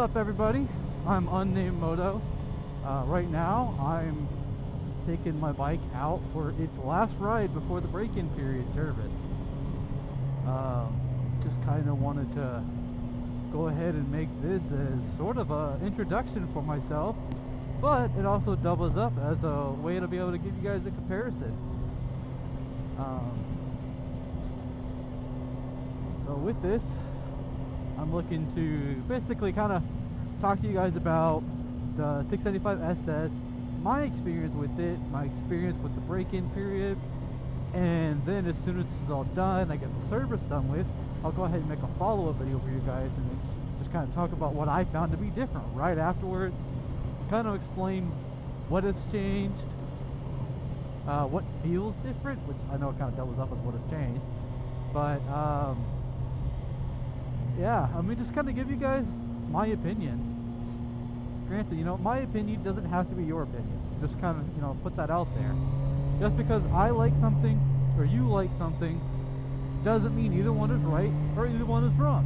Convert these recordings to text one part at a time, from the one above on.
up, everybody? I'm Unnamed Moto. Right now, I'm taking my bike out for its last ride before the break-in period service. Just kind of wanted to go ahead and make this as sort of an introduction for myself, but it also doubles up as a way to be able to give you guys a comparison. So with this, I'm looking to basically kind of talk to you guys about the 675 SS, my experience with it, my experience with the break-in period, and then as soon as this is all done, I get the service done with, I'll go ahead and make a follow-up video for you guys and just kind of talk about what I found to be different right afterwards, kind of explain what has changed, what feels different, which I know it kind of doubles up as what has changed, but yeah, I mean, just kind of give you guys my opinion. Granted, you know, my opinion doesn't have to be your opinion. Just kind of, you know, put that out there. Just because I like something or you like something doesn't mean either one is right or either one is wrong.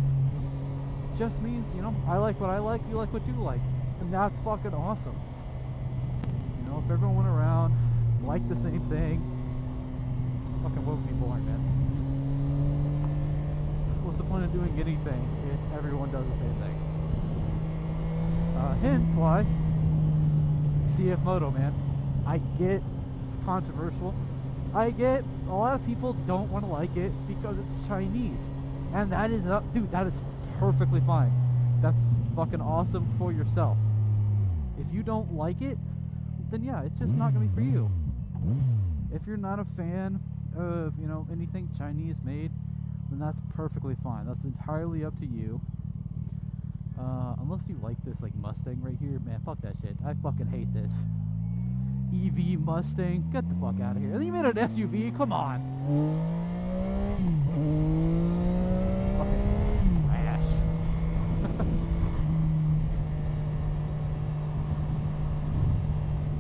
It just means, you know, I like what I like, you like what you like. And that's fucking awesome. You know, if everyone went around, liked the same thing, fucking would be boring, man. What's the point of doing anything if everyone does the same thing? Hence why CFMoto, man. I get it's controversial. I get a lot of people don't want to like it because it's Chinese, and that is dude, that is perfectly fine. That's fucking awesome for yourself. If you don't like it, then yeah, it's just not gonna be for you. If you're not a fan of, you know, anything Chinese made, then that's perfectly fine. That's entirely up to you. Unless you like this like Mustang right here, man, fuck that shit. I fucking hate this. EV Mustang, get the fuck out of here. And you made an SUV, come on. Fucking trash.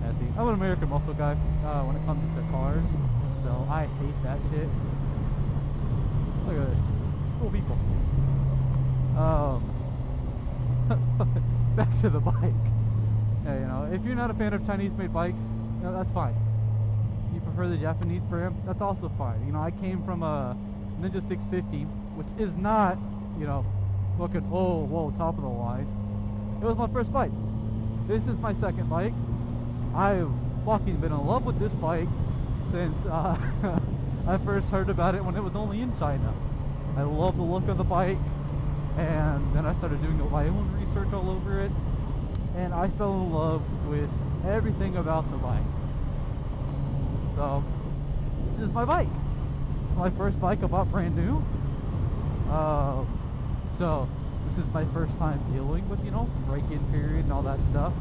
Yeah, see, I'm an American muscle guy when it comes to cars, so I hate that shit. Look at this, cool people. Back to the bike. Yeah, you know, if you're not a fan of Chinese-made bikes, you know, that's fine. You prefer the Japanese brand, that's also fine. You know, I came from a Ninja 650, which is not, you know, looking, oh, whoa, top of the line. It was my first bike. This is my second bike. I've fucking been in love with this bike since I first heard about it when it was only in China. I love the look of the bike. And then I started doing my own research all over it, and I fell in love with everything about the bike. So this is my bike, my first bike I bought brand new. So this is my first time dealing with, you know, break-in period and all that stuff.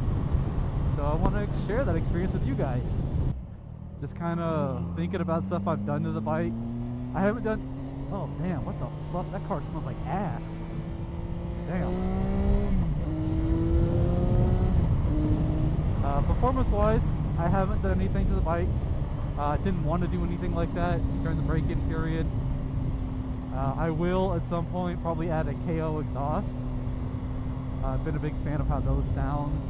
So I want to share that experience with you guys. Just kind of thinking about stuff I've done to the bike. I haven't done. Oh damn! What the fuck? That car smells like ass. Damn. Performance-wise, I haven't done anything to the bike. Didn't want to do anything like that during the break-in period. I will at some point probably add a KO exhaust. I've been a big fan of how those sound.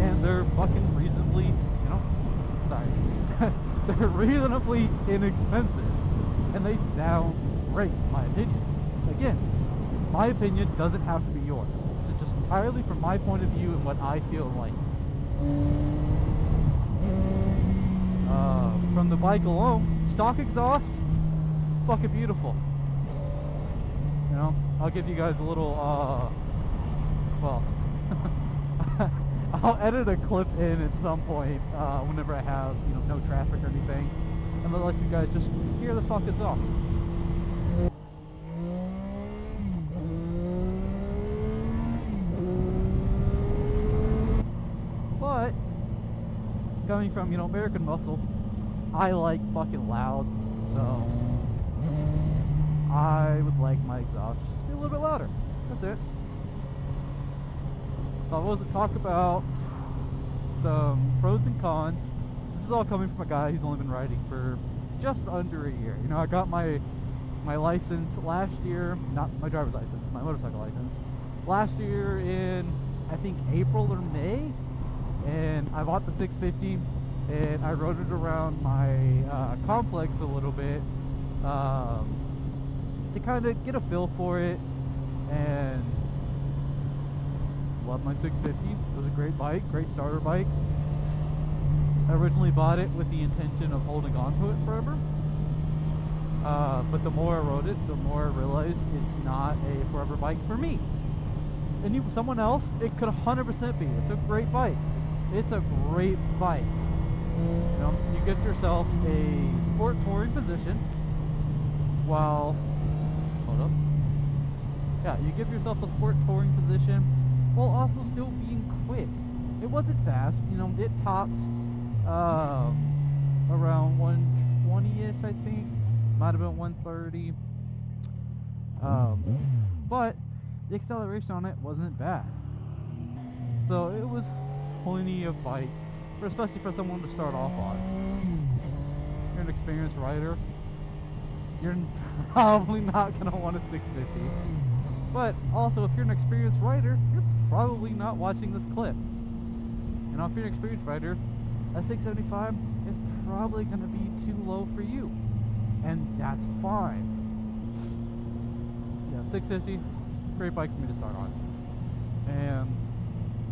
And they're fucking reasonably, you know, sorry. They're reasonably inexpensive. And they sound great, in my opinion. Again, my opinion doesn't have to be yours. It's just entirely from my point of view and what I feel like. From the bike alone, stock exhaust, fucking beautiful. You know, I'll give you guys a little, well, I'll edit a clip in at some point whenever I have, you know, no traffic or anything, and I'll let you guys just hear the stock exhaust. But coming from, you know, American muscle, I like fucking loud, so I would like my exhaust just to be a little bit louder. That's it. If I was to talk about some pros and cons, this is all coming from a guy who's only been riding for just under a year. You know, I got my my license last year, not my driver's license, my motorcycle license, last year in, I think, April or May, and I bought the 650, and I rode it around my complex a little bit to kind of get a feel for it, and love my 650. It was a great bike, great starter bike. I originally bought it with the intention of holding on to it forever. But the more I rode it, the more I realized it's not a forever bike for me. And someone else, it could 100% be. It's a great bike. It's a great bike. You know, you get yourself a sport touring position while, hold up. Yeah, you give yourself a sport touring position while also still being quick. It wasn't fast, you know, it topped around 120-ish, I think. Might have been 130. But the acceleration on it wasn't bad. So it was plenty of bike, especially for someone to start off on. You're an experienced rider, you're probably not going to want a 650. But also, if you're an experienced rider, you're probably not watching this clip. You know, if you're an experienced rider, a 675 is probably going to be too low for you. And that's fine. Yeah, 650, great bike for me to start on. And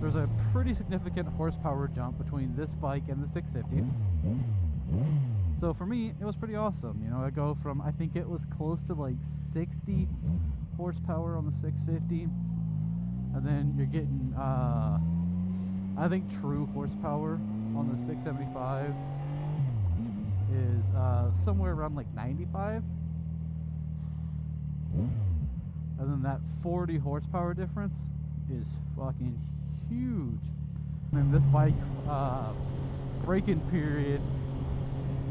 there's a pretty significant horsepower jump between this bike and the 650. So for me, it was pretty awesome. You know, I go from, I think it was close to like 60 horsepower on the 650. And then you're getting, I think true horsepower on the 675 is somewhere around like 95. And then that 40 horsepower difference is fucking huge. And this bike braking period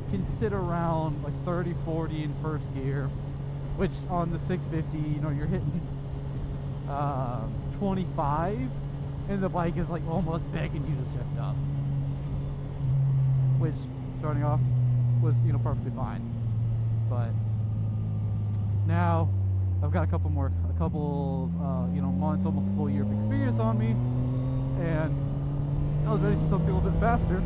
can sit around like 30, 40 in first gear, which on the 650, you know, you're hitting 25, and the bike is like almost begging you to shift up, which starting off was, you know, perfectly fine. But now I've got a couple of you know, months, almost a full year of experience on me, and I was ready for something a little bit faster.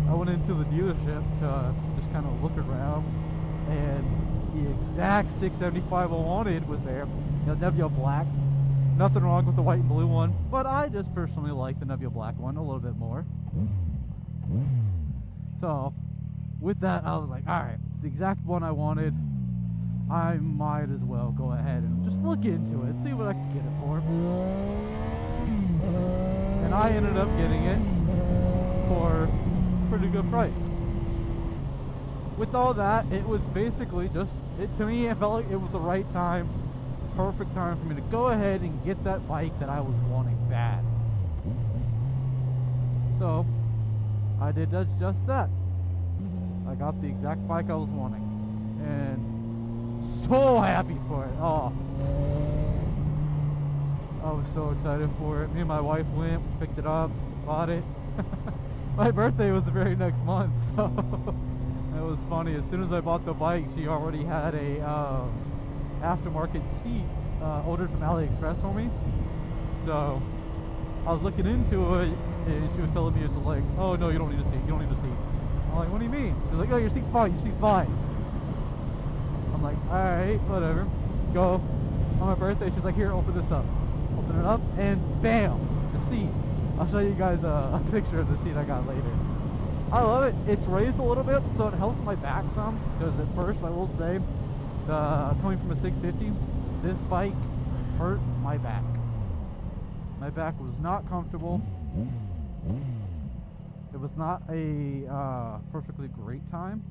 I went into the dealership to just kind of look around, and the exact 675 I wanted was there. You know, Nebula Black. Nothing wrong with the white and blue one, but I just personally like the Nebula Black one a little bit more. So with that, I was like, alright, it's the exact one I wanted. I might as well go ahead and just look into it, see what I can get it for. And I ended up getting it for a pretty good price. With all that, it was basically just, to me, it felt like it was the right time, perfect time for me to go ahead and get that bike that I was wanting bad. So I did just that. I got the exact bike I was wanting, and so happy for it. Oh, I was so excited for it. Me and my wife went, picked it up, bought it. My birthday was the very next month, so it was funny. As soon as I bought the bike, she already had a aftermarket seat ordered from AliExpress for me. So I was looking into it, and she was telling me, it's like, oh no, you don't need a seat, you don't need a seat. I'm like, what do you mean? She's like, oh, your seat's fine, your seat's fine. I'm like, alright, whatever. Go. On my birthday, she's like, here, open this up. Open it up, and bam, the seat. I'll show you guys a picture of the seat I got later. I love it. It's raised a little bit, so it helps my back some, because at first, I will say, coming from a 650, this bike hurt my back. My back was not comfortable. It was not a perfectly great time.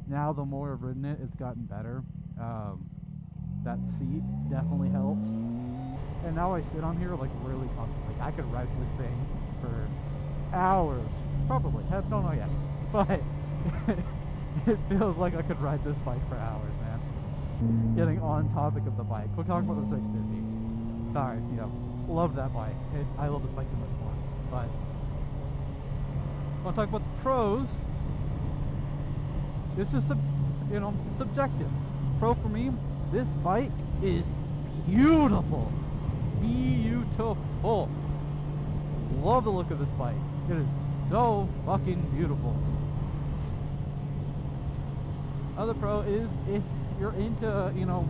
Now the more I've ridden it, it's gotten better. That seat definitely helped. And now I sit on here like really comfortably. I could ride this thing for hours. Probably. Don't know yet. But it feels like I could ride this bike for hours, man. Getting on topic of the bike. We'll talk about the 650. Alright, you know, love that bike. I love this bike so much more. But I want to talk about the pros. This is you know, subjective. Pro for me, this bike is beautiful. Beautiful. Love the look of this bike. It is so fucking beautiful. Other pro is if you're into, you know,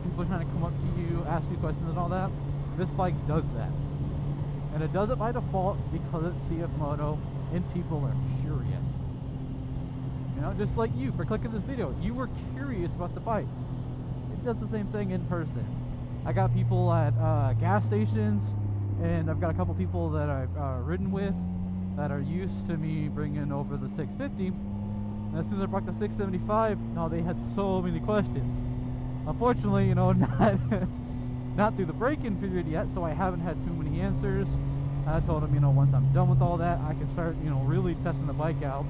people trying to come up to you, ask you questions and all that, this bike does that. And it does it by default because it's CFMoto and people are curious. You know, just like you for clicking this video. You were curious about the bike. It does the same thing in person. I got people at gas stations, and I've got a couple people that I've ridden with that are used to me bringing over the 650. And as soon as I brought the 675, no, they had so many questions. Unfortunately, you know, not through the break-in period yet, so I haven't had too many answers. I told them, you know, once I'm done with all that, I can start, you know, really testing the bike out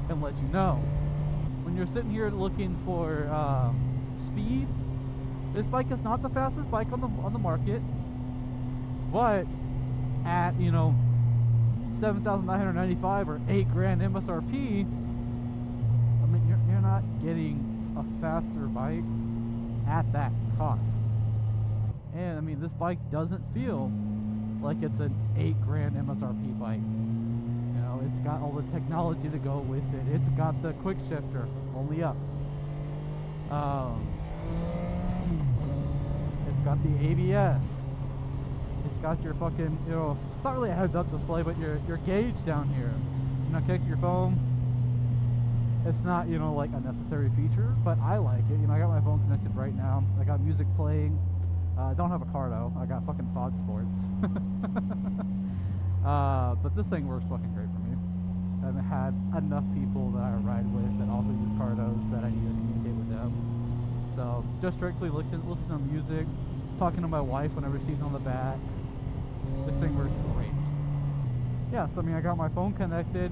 and let you know. When you're sitting here looking for speed, this bike is not the fastest bike on the market, but at, you know, $7,995 or $8,000 MSRP, I mean, you're not getting a faster bike at that cost. And I mean, this bike doesn't feel like it's an $8,000 MSRP bike. You know, it's got all the technology to go with it. It's got the quick shifter, only up. It's got the ABS. It's got your fucking, you know, it's not really a heads-up display, but your gauge down here. You know, connect to your phone. It's not, you know, like a necessary feature, but I like it. You know, I got my phone connected right now. I got music playing. I don't have a car though. I got fucking Fod Sports. But this thing works fucking great for me. I haven't had enough people that I ride with that also use Cardos that I need to communicate with them. So just strictly listen to music, talking to my wife whenever she's on the back. This thing works great. Yeah, so I mean, I got my phone connected.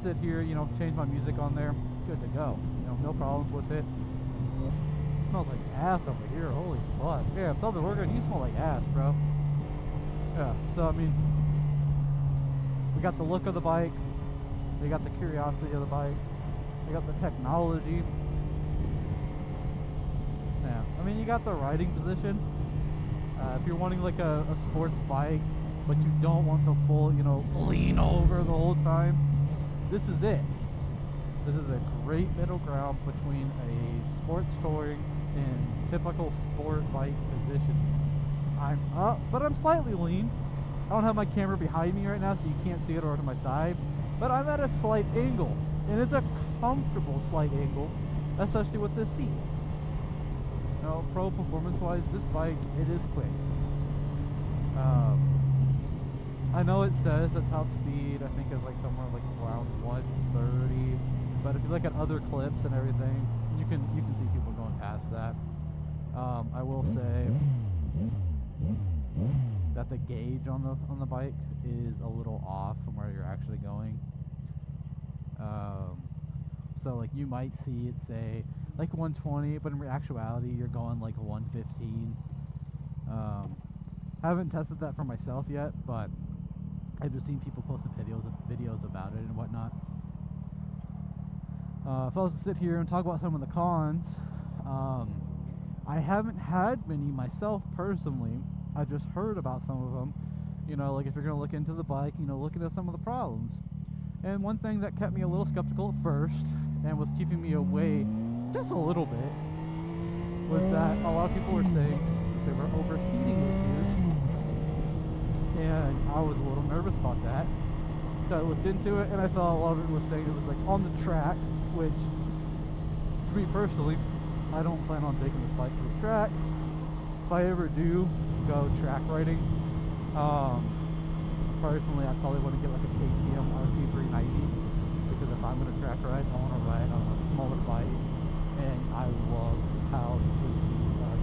Sit here, you know, change my music on there. Good to go. You know, no problems with it. It smells like ass over here. Holy fuck. Yeah, if something's working, you smell like ass, bro. Yeah, so I mean, we got the look of the bike. We got the curiosity of the bike. We got the technology. Yeah, I mean, you got the riding position. If you're wanting like a sports bike, but you don't want the full, you know, lean over the whole time, this is it. This is a great middle ground between a sports touring and typical sport bike position. I'm up, but I'm slightly lean. I don't have my camera behind me right now, so you can't see it, or to my side, but I'm at a slight angle, and it's a comfortable slight angle, especially with this seat. You know, pro performance-wise, this bike, it is quick. I know it says at top speed, I think it's like somewhere like around 130, but if you look at other clips and everything, you can see people going past that. I will say that the gauge on the bike is a little off from where you're actually going. So like you might see it say like 120, but in actuality you're going like 115. Haven't tested that for myself yet, but I've just seen people posting videos about it and whatnot. If I was to sit here and talk about some of the cons, I haven't had many myself personally. I've just heard about some of them. You know, like if you're going to look into the bike, you know, looking at some of the problems. And one thing that kept me a little skeptical at first and was keeping me away just a little bit was that a lot of people were saying there were overheating issues. And I was a little nervous about that. So I looked into it and I saw a lot of it was saying it was like on the track, which for me personally, I don't plan on taking this bike to a track. If I ever do go track riding, personally I probably want to get like a KTM RC390, because if I'm going to track ride, I want to ride on a smaller bike, and I love how the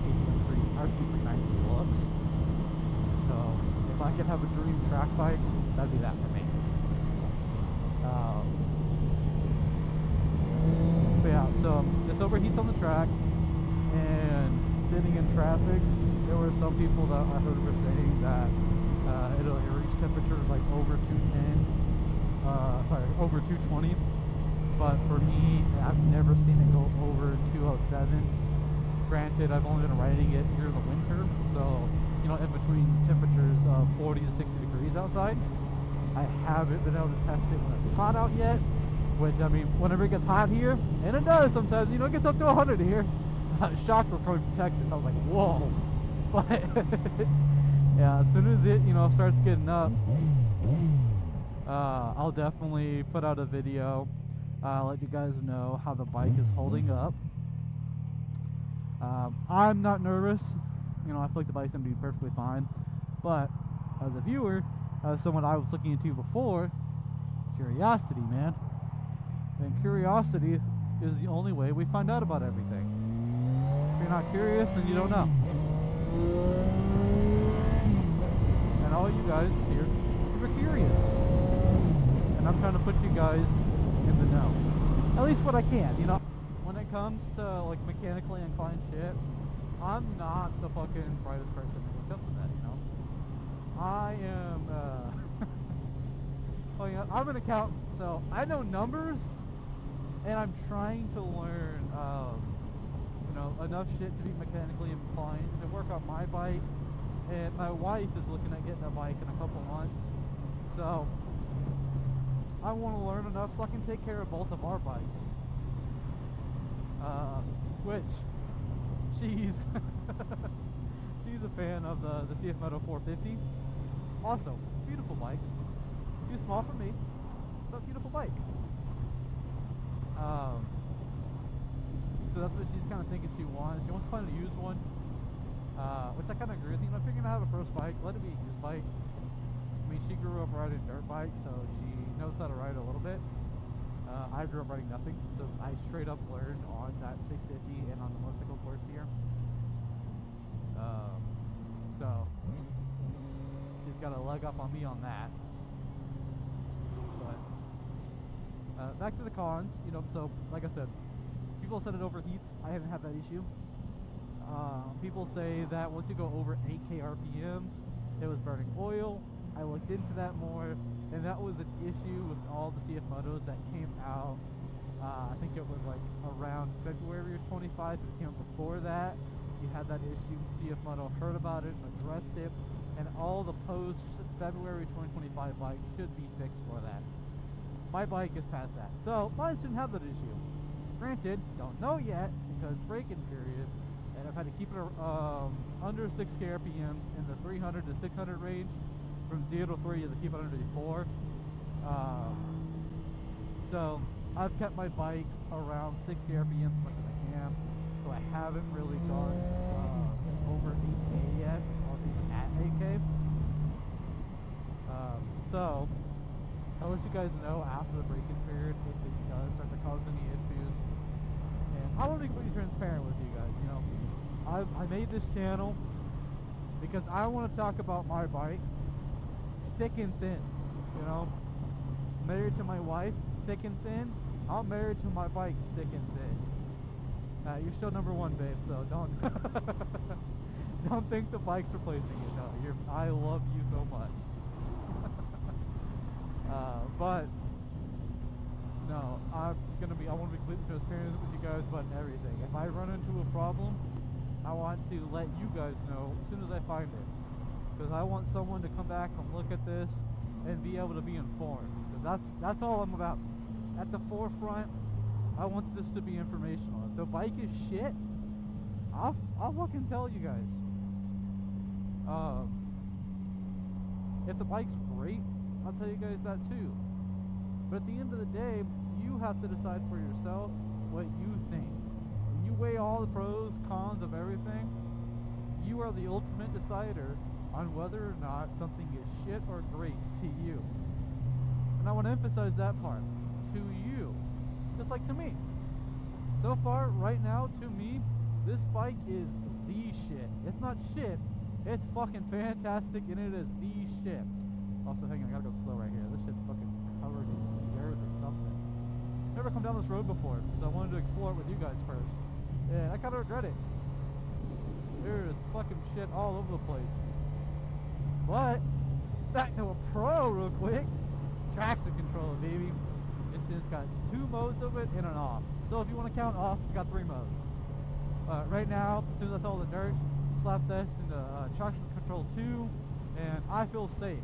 KTM RC390 looks. So if I could have a dream track bike, that'd be that for me. But yeah, so this overheats on the track, and sitting in traffic, there were some people that I heard were saying that it'll reach temperatures like over 210, over 220, but for me, I've never seen it go over 207. Granted, I've only been riding it during the winter, so in between temperatures of 40 to 60 degrees outside. I haven't been able to test it when it's hot out yet, which, I mean, whenever it gets hot here, and it does sometimes, it gets up to 100 here. Shocked we're coming from Texas. I was like, whoa. But, yeah, as soon as it, starts getting up, I'll definitely put out a video, let you guys know how the bike is holding up. I'm not nervous. I feel like the bike's going to be perfectly fine. But, as a viewer, as someone I was looking into before, curiosity, man. And curiosity is the only way we find out about everything. If you're not curious, then you don't know. And all you guys here are curious. And I'm trying to put you guys in the know. At least what I can, When it comes to, like, mechanically inclined shit, I'm not the fucking brightest person when it comes to that, I am, I'm an accountant, so I know numbers, and I'm trying to learn, enough shit to be mechanically inclined to work on my bike, and my wife is looking at getting a bike in a couple months, so I want to learn enough so I can take care of both of our bikes, which, she's a fan of the CFMoto 450. Also, beautiful bike. Too small for me, but beautiful bike. So that's what she's kind of thinking she wants. She wants to find a used one, which I kind of agree with. If you're gonna have a first bike, let it be a used bike. I mean, she grew up riding dirt bikes, so she knows how to ride a little bit. I grew up riding nothing, so I straight up learned on that 650 and on the motorcycle course here. So she's got a leg up on me on that. But back to the cons, so like I said, people said it overheats. I haven't had that issue. People say that once you go over 8K RPMs, it was burning oil. I looked into that more, and that was an issue with all the CFMotos that came out. I think it was like around February of 25. If it came out before that, you had that issue. CFMoto heard about it, addressed it, and all the post-February 2025 bikes should be fixed for that. My bike is past that, so mine shouldn't have that issue. Granted, don't know yet because break-in period, and I've had to keep it under 6K RPMs in the 300 to 600 range. From 0 to 3, you have to keep it under 4. So I've kept my bike around 60 RPMs as much as I can. So I haven't really gone over 8K yet, or even at 8K. So I'll let you guys know after the break-in period if it does start to cause any issues. And I want to be completely transparent with you guys. I made this channel because I want to talk about my bike thick and thin. Married to my wife, thick and thin. I'm married to my bike, thick and thin. You're still number one, babe, so don't don't think the bike's replacing you. No, I love you so much. But no, I want to be completely transparent with you guys about everything. If I run into a problem, I want to let you guys know as soon as I find it, because I want someone to come back and look at this and be able to be informed, because that's all I'm about. At the forefront, I want this to be informational. If the bike is shit, I'll fucking tell you guys. If the bike's great, I'll tell you guys that too. But at the end of the day, you have to decide for yourself what you think. When you weigh all the pros, cons of everything, you are the ultimate decider on whether or not something is shit or great to you. And I want to emphasize that part. To you. Just like to me. So far, right now, to me, this bike is the shit. It's not shit. It's fucking fantastic, and it is the shit. Also, hang on, I gotta go slow right here. This shit's fucking covered in dirt or something. Never come down this road before, so I wanted to explore it with you guys first. Yeah, I kinda regret it. There is fucking shit all over the place. But, back to a pro real quick. Traction controller, baby. This transmission. It's got 2 modes of it and an off. So if you want to count off, it's got 3 modes. Right now, as soon as I saw the dirt, slap this into traction control 2, and I feel safe.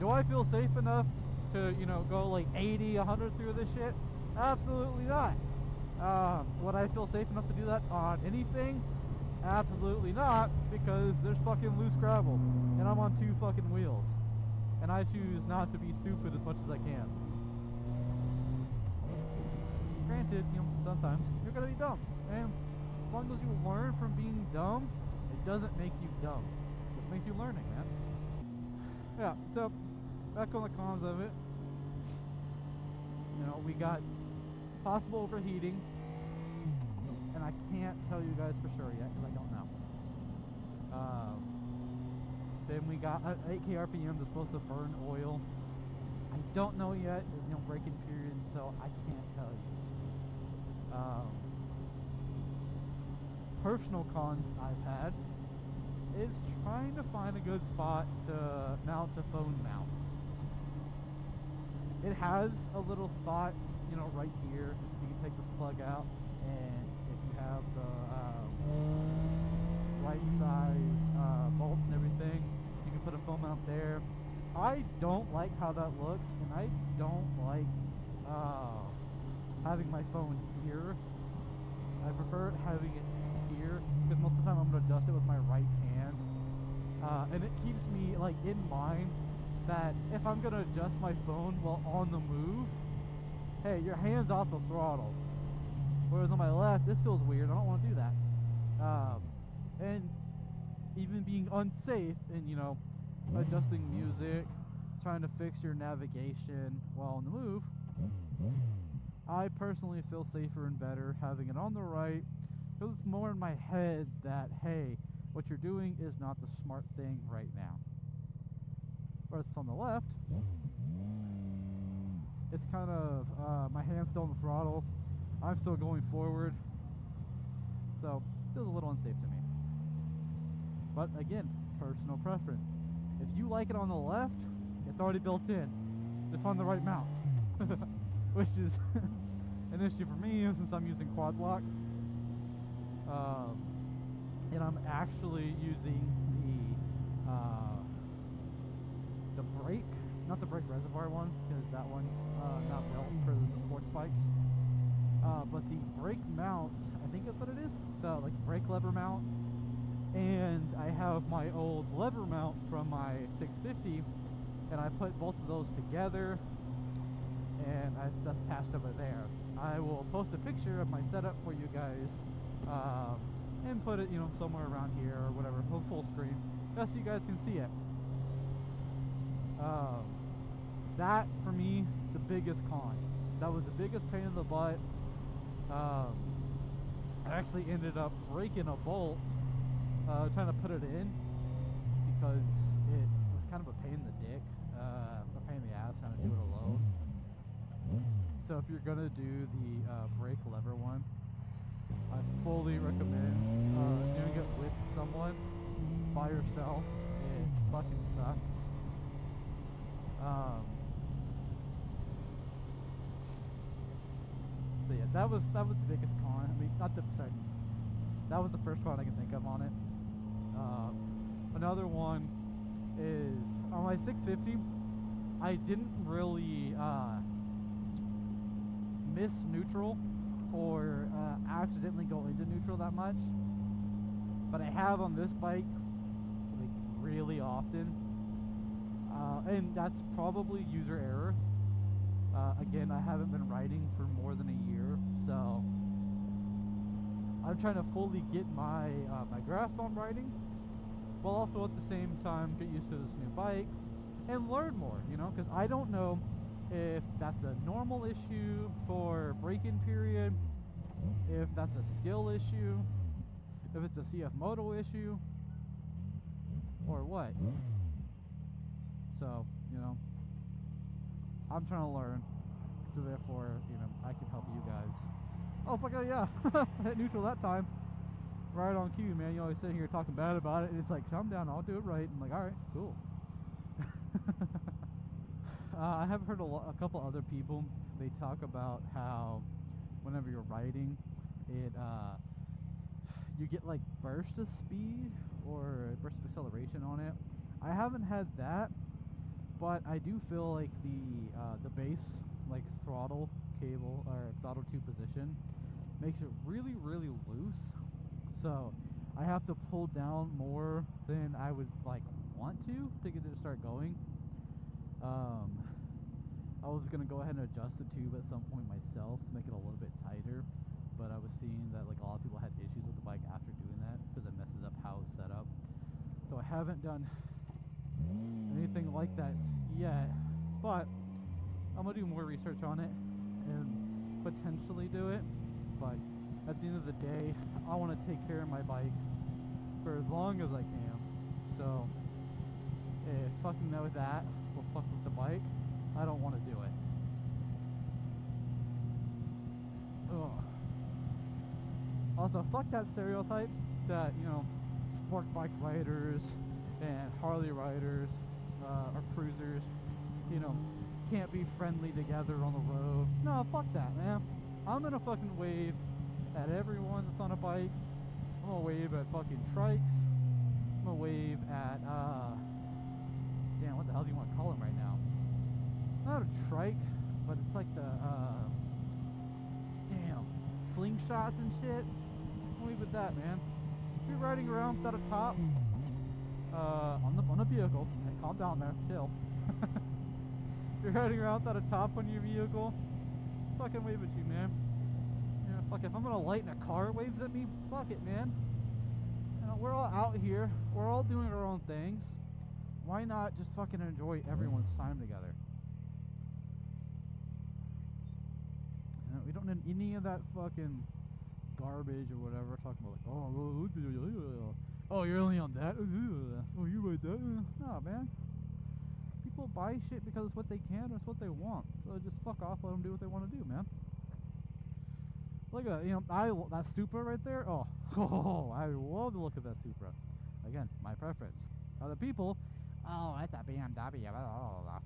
Do I feel safe enough to, you know, go like 80, 100 through this shit? Absolutely not. Would I feel safe enough to do that on anything? Absolutely not, because there's fucking loose gravel, and I'm on 2 fucking wheels, and I choose not to be stupid as much as I can. Granted, you know, sometimes you're gonna be dumb, and as long as you learn from being dumb, it doesn't make you dumb. It just makes you learning, man. Yeah, so back on the cons of it. You know, we got possible overheating, and I can't tell you guys for sure yet because I don't know. Then we got 8K RPM that's supposed to burn oil. I don't know yet, you know, braking period, so I can't tell you. Personal cons I've had is trying to find a good spot to mount a phone mount. It has a little spot, you know, right here. You can take this plug out, and if you have the right size bolt and everything, you can put a phone mount there. I don't like how that looks, and I don't like having my phone here. I prefer having it here because most of the time I'm going to adjust it with my right hand, and it keeps me like in mind that if I'm going to adjust my phone while on the move, hey, your hand's off the throttle. Whereas on my left, this feels weird. I don't want to do that. And even being unsafe and, you know, adjusting music, trying to fix your navigation while on the move, I personally feel safer and better having it on the right, because it's more in my head that, hey, what you're doing is not the smart thing right now. Whereas if on the left, it's kind of, my hand's still on the throttle, I'm still going forward, so it feels a little unsafe to me. But again, personal preference. If you like it on the left, it's already built in. Just find the right mount. Which is an issue for me since I'm using quad lock. And I'm actually using the brake, not the brake reservoir one, because that one's not built for the sports bikes. But the brake mount, I think that's what it is, the like brake lever mount. And I have my old lever mount from my 650, and I put both of those together, and that's attached over there. I will post a picture of my setup for you guys, and put it, you know, somewhere around here or whatever, full screen, just so you guys can see it. That for me, the biggest con. That was the biggest pain in the butt. I actually ended up breaking a bolt trying to put it in because it was kind of a pain in the dick, a pain in the ass trying to do it alone. So if you're gonna do the brake lever one, I fully recommend doing it with someone. By yourself, it fucking sucks. So yeah, that was the biggest con. I mean, that was the first con I can think of on it. Another one is on my 650. I didn't really miss neutral or accidentally go into neutral that much, but I have on this bike like really often, and that's probably user error. Again, I haven't been riding for more than a year, so I'm trying to fully get my my grasp on riding, while also at the same time get used to this new bike and learn more, you know, because I don't know if that's a normal issue for braking period, if that's a skill issue, if it's a CFMoto issue, or what. So, you know, I'm trying to learn, so therefore, you know, I can help you guys. Oh, fuck yeah, I hit neutral that time. Right on cue, man. You always sitting here talking bad about it, and it's like, calm down, I'll do it right. I'm like, alright, cool. I have heard a couple other people they talk about how whenever you're riding, it you get like burst of speed or burst of acceleration on it. I haven't had that, but I do feel like the base like throttle cable or throttle tube position makes it really loose. So I have to pull down more than I would like want to get it to start going. I was gonna go ahead and adjust the tube at some point myself to make it a little bit tighter, but I was seeing that like a lot of people had issues with the bike after doing that because it messes up how it's set up. So I haven't done anything like that yet, but I'm gonna do more research on it and potentially do it. But at the end of the day, I want to take care of my bike for as long as I can. So if fucking with that will fuck with the bike, I don't want to do it. Ugh. Also, fuck that stereotype that, you know, sport bike riders and Harley riders or cruisers, you know, can't be friendly together on the road. No, fuck that, man. I'm gonna fucking wave at everyone that's on a bike. I'm gonna wave at fucking trikes. I'm gonna wave at, damn, what the hell do you want to call them right now? Not a trike, but it's like the, damn, slingshots and shit. I'm wave at that, man. If you're riding around without a top, on a vehicle, and calm down there, chill. If you're riding around without a top on your vehicle, fucking wave at you, man. You know, fuck, if I'm gonna light in a car, it waves at me, fuck it, man. You know, we're all out here, we're all doing our own things. Why not just fucking enjoy everyone's time together? You know, we don't need any of that fucking garbage or whatever. Talking about like, oh, you're only on that? Oh, you ride that? Nah, man. People buy shit because it's what they can or it's what they want. So just fuck off, let them do what they want to do, man. Look at that, you know, that Supra right there. Oh, I love the look of that Supra. Again, my preference. Other people, oh, that's a BMW. Blah, blah, blah.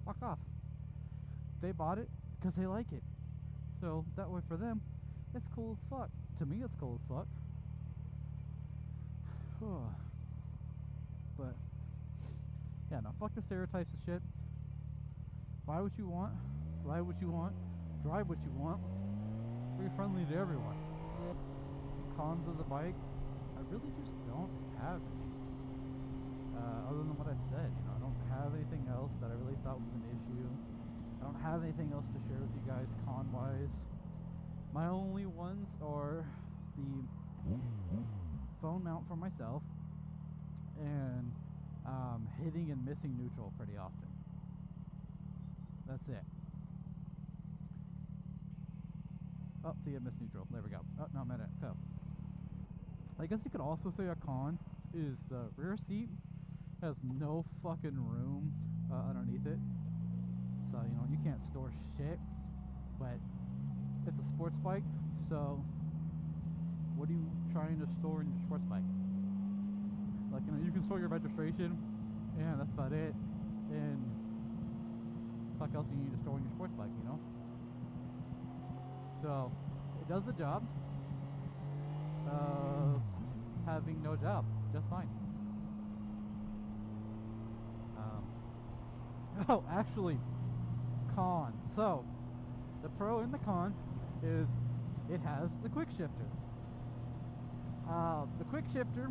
Fuck off. They bought it because they like it. So that way for them, it's cool as fuck. To me, it's cool as fuck. But yeah, no, fuck the stereotypes and shit. Buy what you want, ride what you want, drive what you want. Be friendly to everyone. Cons of the bike, I really just don't have any. Other than what I've said, you know, I don't have anything else that I really thought was an issue. I don't have anything else to share with you guys con-wise. My only ones are the phone mount for myself and hitting and missing neutral pretty often. That's it. Oh, see, I missed neutral. There we go. Oh, no, I'm at it. Go. I guess you could also say a con is the rear seat has no fucking room underneath it. So, you know, you can't store shit. But it's a sports bike, so what are you trying to store in your sports bike? Like, you know, you can store your registration, and that's about it. And fuck else do you need to store in your sports bike, you know? So it does the job of having no job just fine. Oh, actually, con. So the pro and the con is it has the quick shifter. The quick shifter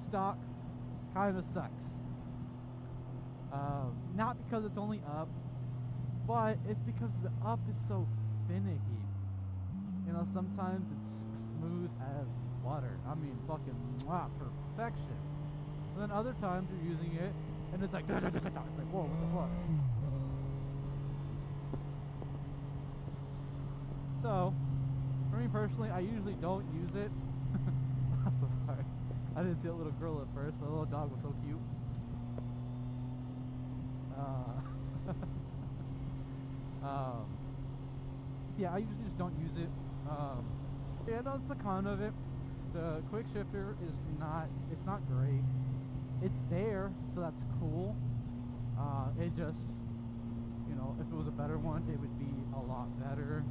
stock kind of sucks. Not because it's only up, but it's because the up is so finicky. You know, sometimes it's smooth as butter. I mean, fucking perfection. And then other times you're using it, and it's like, it's like, whoa, what the fuck? So, for me personally, I usually don't use it. I'm so sorry. I didn't see a little girl at first, but the little dog was so cute. So yeah, I usually just don't use it. Yeah, no, it's the con of it. The quick shifter is it's not great. It's there, so that's cool. It just, you know, if it was a better one, it would be a lot better.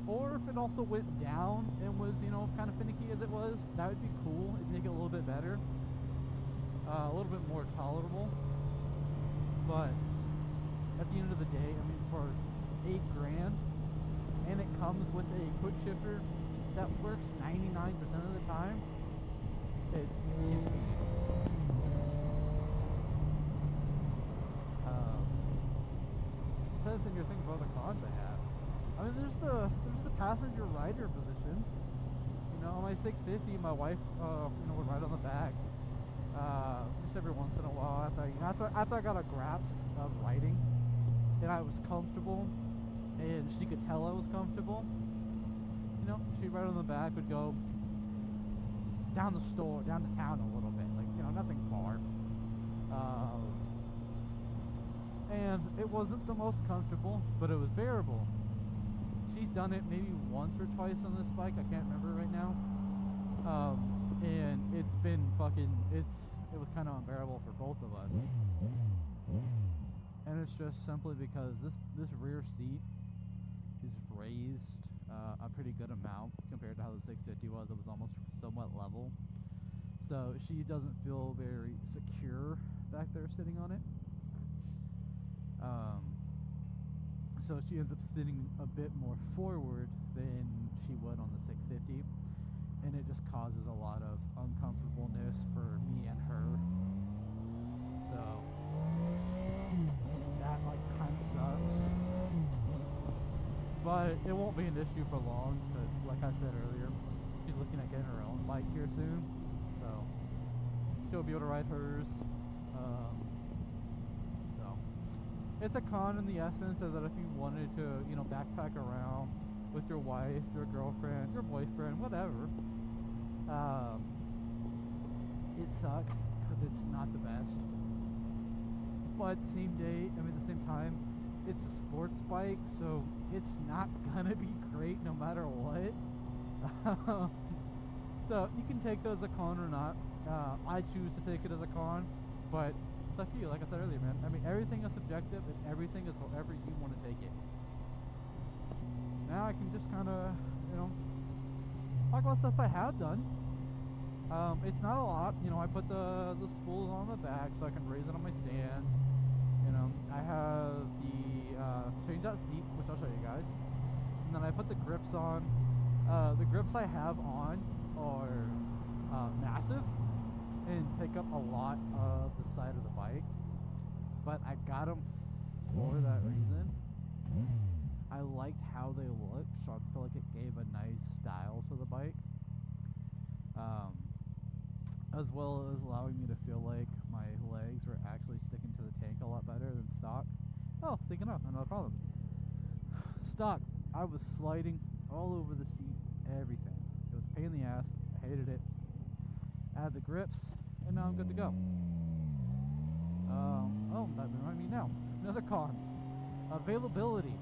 Or if it also went down and was, you know, kind of finicky as it was, that would be cool. It'd make it a little bit better, a little bit more tolerable. But at the end of the day, I mean, for $8,000, and it comes with a quick shifter that works 99% of the time, it can't beat it. So that's in your thing about the cons I have. I mean, there's the passenger rider position. You know, on my 650, my wife, you know, would ride on the back. Just every once in a while, after I got a grasp of riding, and I was comfortable, and she could tell I was comfortable. You know, she'd ride on the back, would go down the store, down to town a little bit, like, you know, nothing far. And it wasn't the most comfortable, but it was bearable. She's done it maybe once or twice on this bike, I can't remember right now. And it's been it was kind of unbearable for both of us. And it's just simply because this rear seat is raised a pretty good amount compared to how the 650 was. It was almost somewhat level. So she doesn't feel very secure back there sitting on it. So she ends up sitting a bit more forward than she would on the 650, and it just causes a lot of uncomfortableness for me and her. So that like kind of sucks, but it won't be an issue for long because, like I said earlier, she's looking at getting her own bike here soon, so she'll be able to ride hers. It's a con in the essence of that if you wanted to, you know, backpack around with your wife, your girlfriend, your boyfriend, whatever, it sucks because it's not the best. But same time, it's a sports bike, so it's not gonna be great no matter what. So you can take that as a con or not. I choose to take it as a con, but it's up to you, like I said earlier, man. I mean, everything is subjective, and everything is however you want to take it. Now I can just kind of, you know, talk about stuff I have done. It's not a lot, you know. I put the spools on the back so I can raise it on my stand. You know, I have the change out seat, which I'll show you guys, and then I put the grips on. The grips I have on are massive and take up a lot of the side of the bike, but I got them for that reason. I liked how they looked, so I feel like it gave a nice style to the bike, as well as allowing me to feel like my legs were actually sticking to the tank a lot better than stock. Oh, speaking of, another problem. Stock, I was sliding all over the seat, everything. It was a pain in the ass. I hated it. Add the grips, and now I'm good to go. Oh, that reminds me now. Another con. Availability.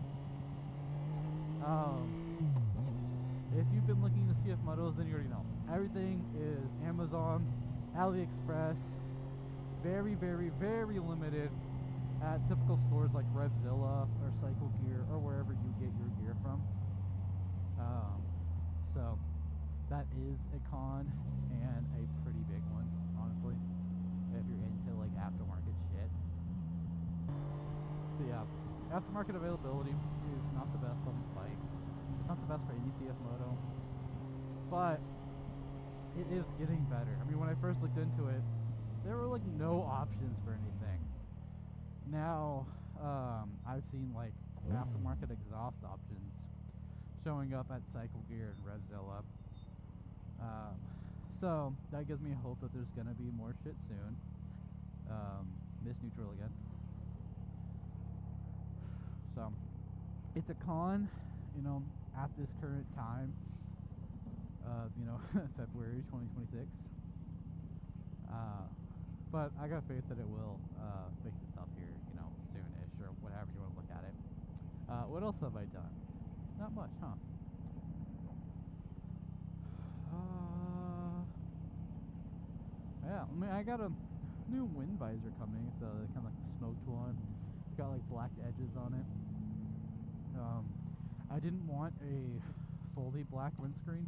If you've been looking into CFMotos, then you already know. Everything is Amazon, AliExpress, very, very, very limited at typical stores like Revzilla or Cycle Gear or wherever you get your gear from. So that is a con and a pretty big one, honestly, if you're into like aftermarket shit. So yeah, aftermarket availability is not the best on this bike. Not the best for any CFMoto, but it is getting better. I mean, when I first looked into it, there were like no options for anything. Now, I've seen like aftermarket exhaust options showing up at Cycle Gear and Revzilla. So that gives me hope that there's gonna be more shit soon. Miss neutral again. So it's a con, you know, at this current time of, you know, February 2026. But I got faith that it will fix itself here, you know, soonish or whatever you want to look at it. What else have I done? Not much, huh? Yeah, I mean, I got a new wind visor coming. It's kind of like the smoked one. got like black edges on it. I didn't want a fully black windscreen,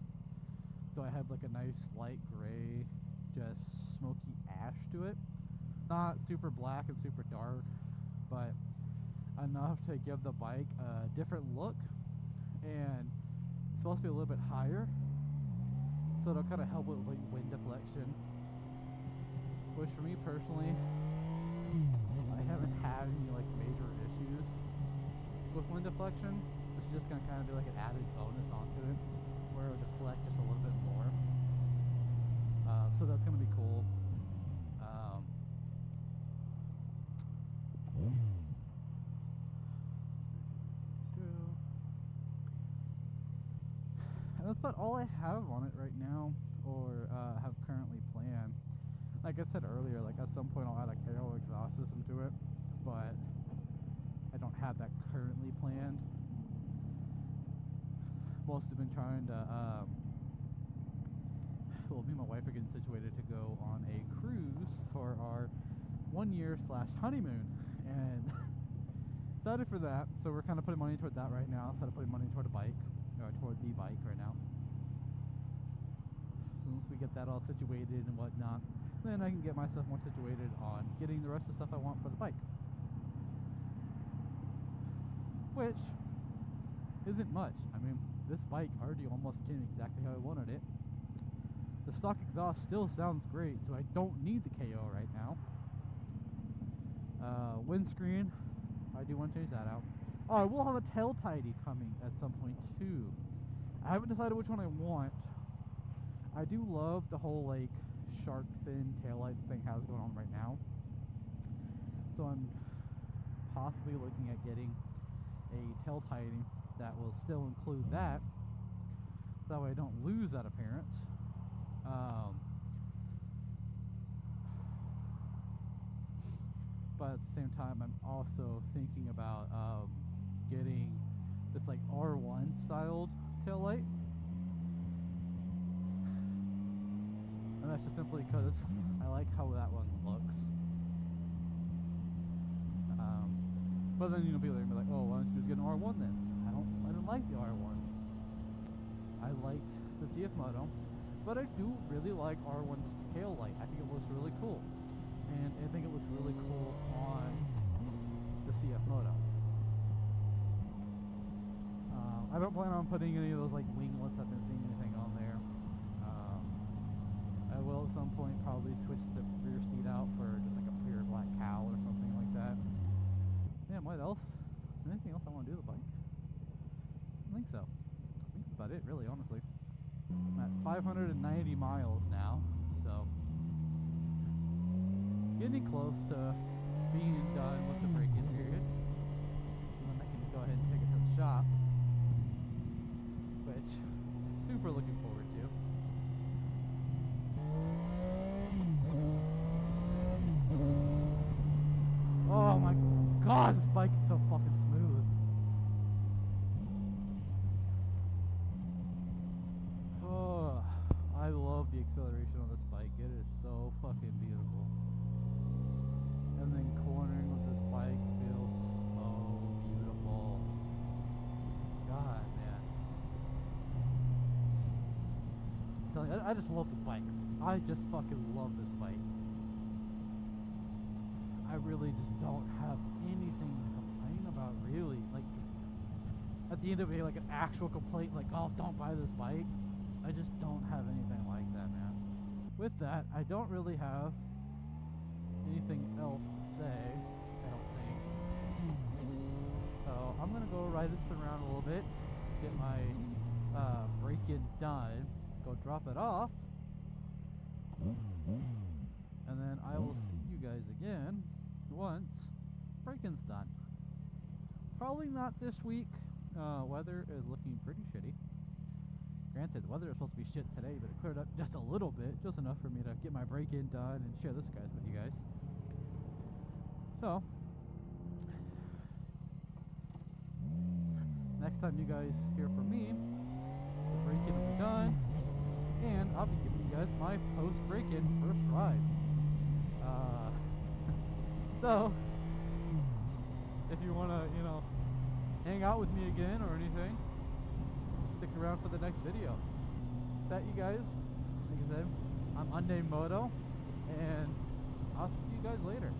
so I had like a nice light gray, just smoky ash to it. Not super black and super dark, but enough to give the bike a different look, and it's supposed to be a little bit higher, so it'll kind of help with like wind deflection, which for me personally, I haven't had any like major issues with wind deflection. It's just gonna kind of be like an added bonus onto it, where it'll deflect just a little bit more. So that's gonna be cool. And that's about all I have on it right now, or have currently planned. Like I said earlier, like at some point I'll add a KO exhaust system to it, but I don't have that currently planned. Mostly been trying to, well, me and my wife are getting situated to go on a cruise for our 1 year / honeymoon, and excited for that. So we're kind of putting money toward that right now instead of putting money toward a bike, or toward the bike right now. So once we get that all situated and whatnot, then I can get myself more situated on getting the rest of the stuff I want for the bike, which isn't much. I mean, this bike already almost came exactly how I wanted it. The stock exhaust still sounds great, so I don't need the KO right now. Windscreen, I do want to change that out. Oh, I will have a tail tidy coming at some point too. I haven't decided which one I want. I do love the whole like shark fin taillight thing has going on right now, so I'm possibly looking at getting a tail tidy that will still include that. That way I don't lose that appearance. But at the same time, I'm also thinking about getting this like R1 styled taillight. And that's just simply because I like how that one looks. But then, you know, people are gonna be like, oh, why don't you just get an R1 then? I don't like the R1. I liked the CFMoto, but I do really like R1's tail light. I think it looks really cool, and I think it looks really cool on the CFMoto. I don't plan on putting any of those like winglets. I've been seeing anything on there. I will at some point probably switch the rear seat out for just like a pure black cowl or something like that. Yeah, what else? Anything else I want to do with the bike? I think so. I think that's about it, really, honestly. I'm at 590 miles now, so getting close to being done with the break-in period. So then I can go ahead and take it to the shop, which super looking forward to. Oh my god, this bike is so fucking smooth. Oh, I love the acceleration on this bike. It is so fucking beautiful. And then cornering with this bike feels so beautiful. God, man. I just love this bike. I just fucking love this bike. I really just don't have anything to complain about, really. Like, at the end of the day, like an actual complaint, like, oh, don't buy this bike. I just don't have anything like that, man. With that, I don't really have anything else to say, I don't think. So I'm gonna go ride this around a little bit, get my break-in done, go drop it off, and then I will see you guys again once break-in's done. Probably not this week. Weather is looking pretty shitty. Granted, the weather is supposed to be shit today, but it cleared up just a little bit, just enough for me to get my break-in done and share this guys with you guys. So, next time you guys hear from me, the break-in will be done, and I'll be giving you guys my post-break-in first ride. So, hang out with me again or anything, stick around for the next video. That, you guys, like I said, I'm Unnamed Moto, and I'll see you guys later.